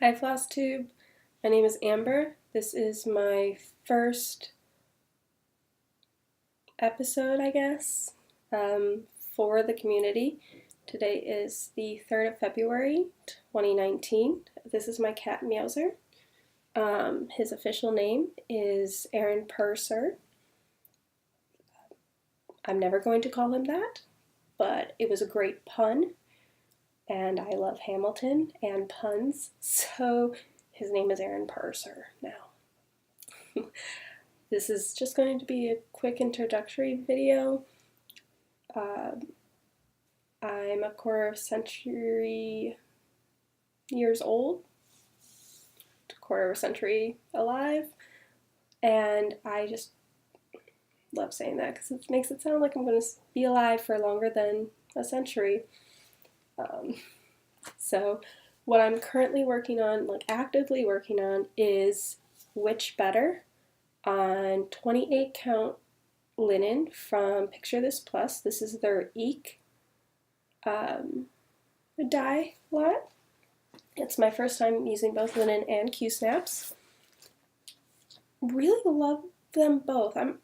Hi FlossTube, my name is Amber. This is my first episode, I guess, for the community. Today is the 3rd of February, 2019. This is my cat Meowser. His official name is Aaron Purser. I'm never going to call him that, but it was a great pun. And I love Hamilton and puns, so his name is Aaron Purser now. This is just going to be a quick introductory video. I'm a quarter century years old, a quarter of a century alive, and I just love saying that because it makes it sound like I'm going to be alive for longer than a century. So what I'm currently working on, actively working on, is Which Better on 28 count linen from Picture This Plus. This is their Eek dye lot. It's my first time using both linen and Q-snaps. Really love them both. I'm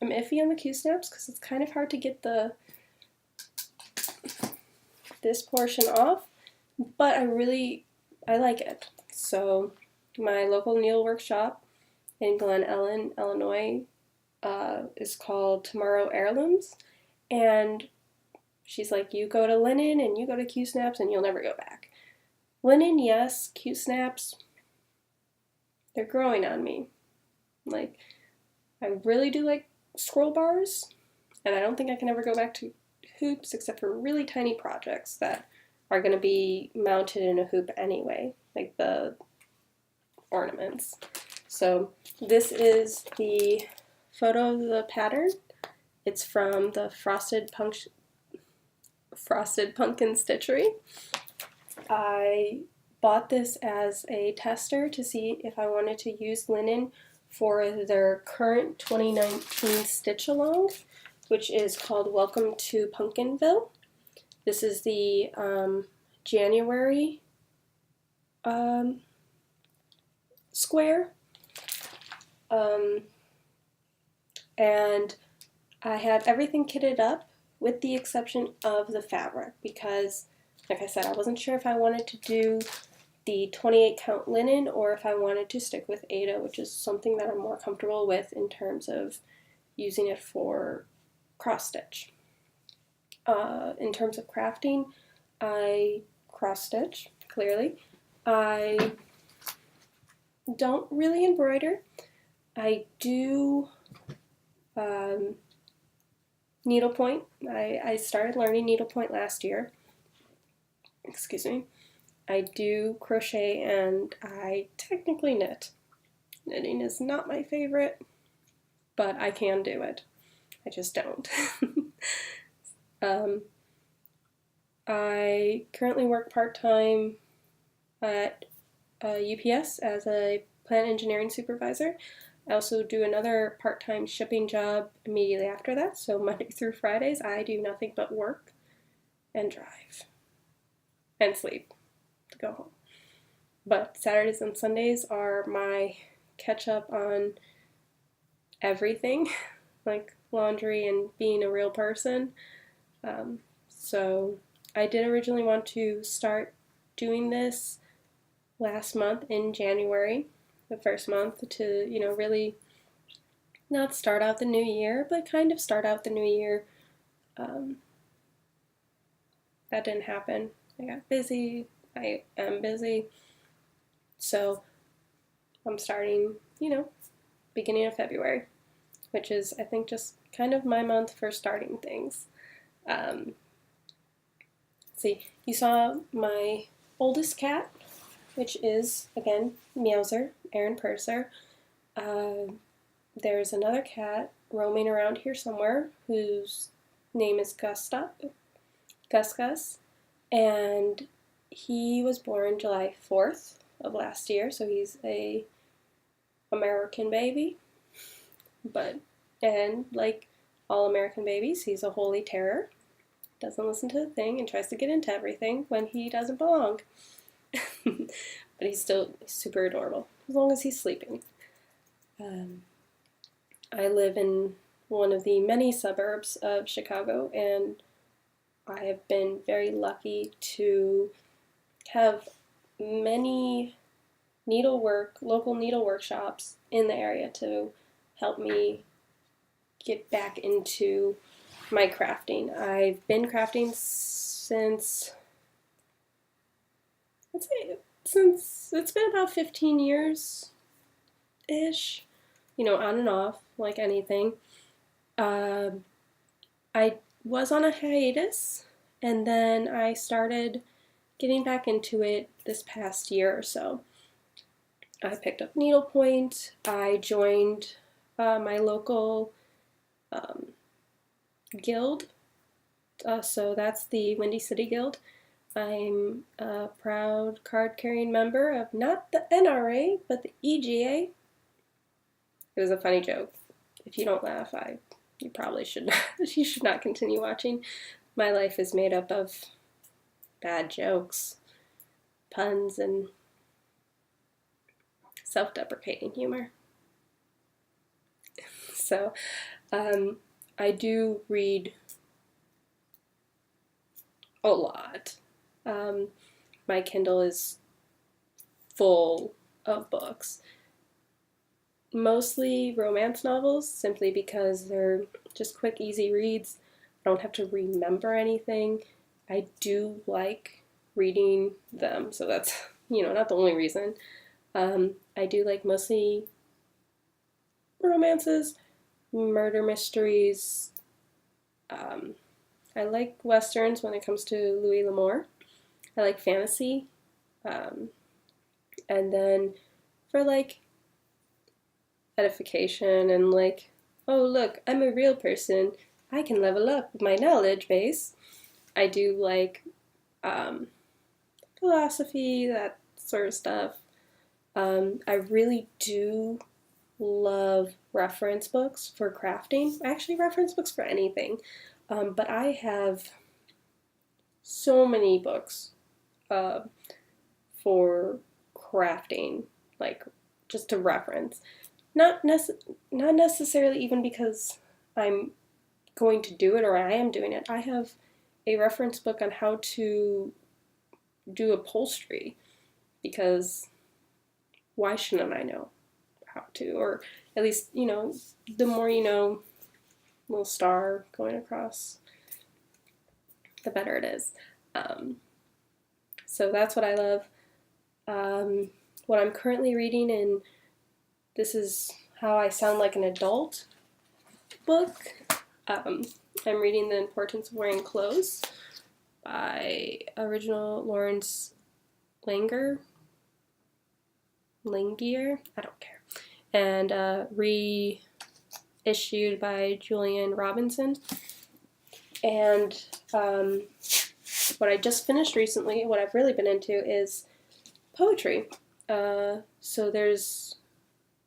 iffy on the Q-snaps because it's kind of hard to get this portion off, but I like it. So my local needle workshop in Glen Ellen, Illinois is called Tomorrow Heirlooms, and she's like, you go to linen and you go to Q-snaps and you'll never go back. Linen, yes. Q-snaps, they're growing on me. Like, I really do like scroll bars, and I don't think I can ever go back to hoops except for really tiny projects that are going to be mounted in a hoop anyway, like the ornaments. So this is the photo of the pattern. It's from the Frosted Pumpkin Stitchery. I bought this as a tester to see if I wanted to use linen for their current 2019 stitch along, which is called Welcome to Pumpkinville. This is the January square. And I have everything kitted up with the exception of the fabric because, like I said, I wasn't sure if I wanted to do the 28 count linen or if I wanted to stick with Aida, which is something that I'm more comfortable with in terms of using it for cross stitch. In terms of crafting, I cross stitch, clearly. I don't really embroider. I do needlepoint. I started learning needlepoint last year. Excuse me. I do crochet and I technically knit. Knitting is not my favorite, but I can do it. I just don't. I currently work part-time at UPS as a plant engineering supervisor. I also do another part-time shipping job immediately after that, so Monday through Fridays I do nothing but work and drive and sleep to go home. But Saturdays and Sundays are my catch-up on everything, like laundry and being a real person. So I did originally want to start doing this last month in January, the first month, to, really not start out the new year, but kind of start out the new year. That didn't happen. I got busy. I am busy. So I'm starting, beginning of February, which is, I think, just kind of my month for starting things. See, you saw my oldest cat, which is, again, Meowser, Aaron Purser. There's another cat roaming around here somewhere whose name is Gus, and he was born July 4th of last year, so he's a American baby, and like all American babies, he's a holy terror. Doesn't listen to a thing and tries to get into everything when he doesn't belong. but he's still super adorable, as long as he's sleeping. I live in one of the many suburbs of Chicago, and I have been very lucky to have many local needlework shops in the area to help me get back into my crafting. I've been crafting since it's been about 15 years-ish, on and off, like anything. I was on a hiatus, and then I started getting back into it this past year or so. I picked up needlepoint. I joined my local guild, so that's the Windy City Guild. I'm a proud card-carrying member of not the NRA, but the EGA. It was a funny joke. If you don't laugh, you probably should not. You should not continue watching. My life is made up of bad jokes, puns, and self-deprecating humor. So, I do read a lot. My Kindle is full of books. Mostly romance novels, simply because they're just quick, easy reads. I don't have to remember anything. I do like reading them, so that's, not the only reason. I do like mostly romances, murder mysteries. I like westerns when it comes to Louis L'Amour. I like fantasy. And then for edification and oh look, I'm a real person, I can level up my knowledge base, I do like philosophy, that sort of stuff. I really do love reference books for crafting. Actually, reference books for anything. But I have so many books for crafting, just to reference. Not necessarily even because I'm going to do it or I am doing it. I have a reference book on how to do upholstery, because why shouldn't I know how to? Or at least, the more you know, little star going across, the better it is. So that's what I love. What I'm currently reading, and this is how I sound like an adult book. I'm reading The Importance of Wearing Clothes by original Lawrence Langier, I don't care, and reissued by Julian Robinson. And what I just finished recently, what I've really been into, is poetry. So there's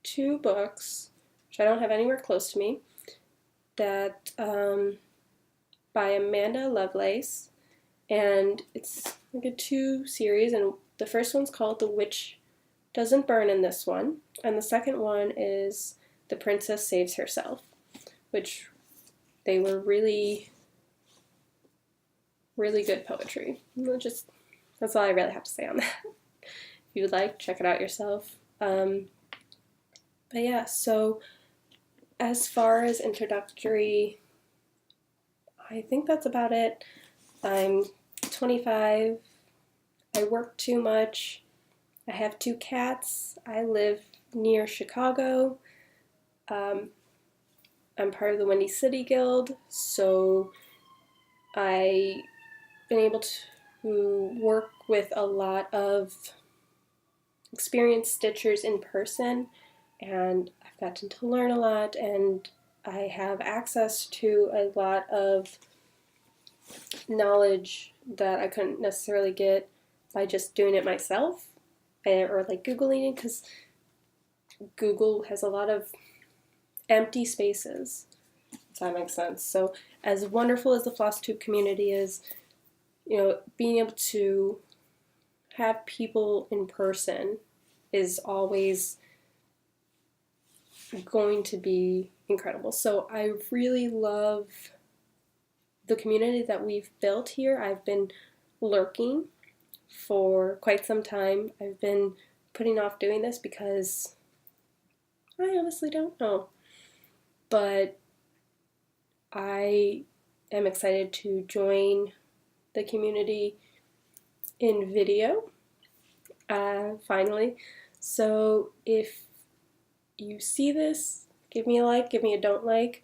2 books, which I don't have anywhere close to me, that by Amanda Lovelace, and it's like a 2 series, and the first one's called The Witch Doesn't Burn in This One, and the second one is The Princess Saves Herself, which they were really, really good poetry. That's all I really have to say on that. If you would like, check it out yourself. But yeah, so as far as introductory, I think that's about it. I'm 25. I work too much. I have 2 cats. I live near Chicago. I'm part of the Windy City Guild, so I've been able to work with a lot of experienced stitchers in person, and I've gotten to learn a lot, and I have access to a lot of knowledge that I couldn't necessarily get by just doing it myself, or Googling it, because Google has a lot of empty spaces, if that makes sense. So as wonderful as the FlossTube community is, being able to have people in person is always going to be incredible. So I really love the community that we've built here. I've been lurking for quite some time. I've been putting off doing this because I honestly don't know. But I am excited to join the community in video, finally. So if you see this, give me a like, give me a don't like.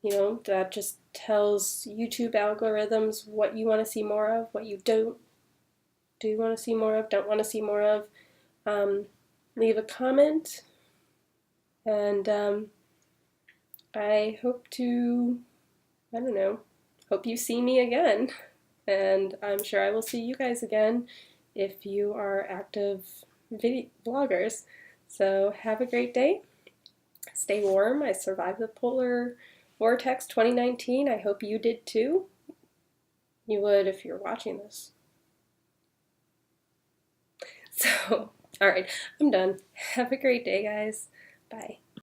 You know, that just tells YouTube algorithms what you want to see more of, what you don't do want to see more of, don't want to see more of. Leave a comment, and I hope to, I don't know, hope you see me again. And I'm sure I will see you guys again if you are active vloggers. So have a great day. Stay warm. I survived the polar vortex 2019. I hope you did too. You would if you're watching this. So, all right, I'm done. Have a great day, guys. Bye.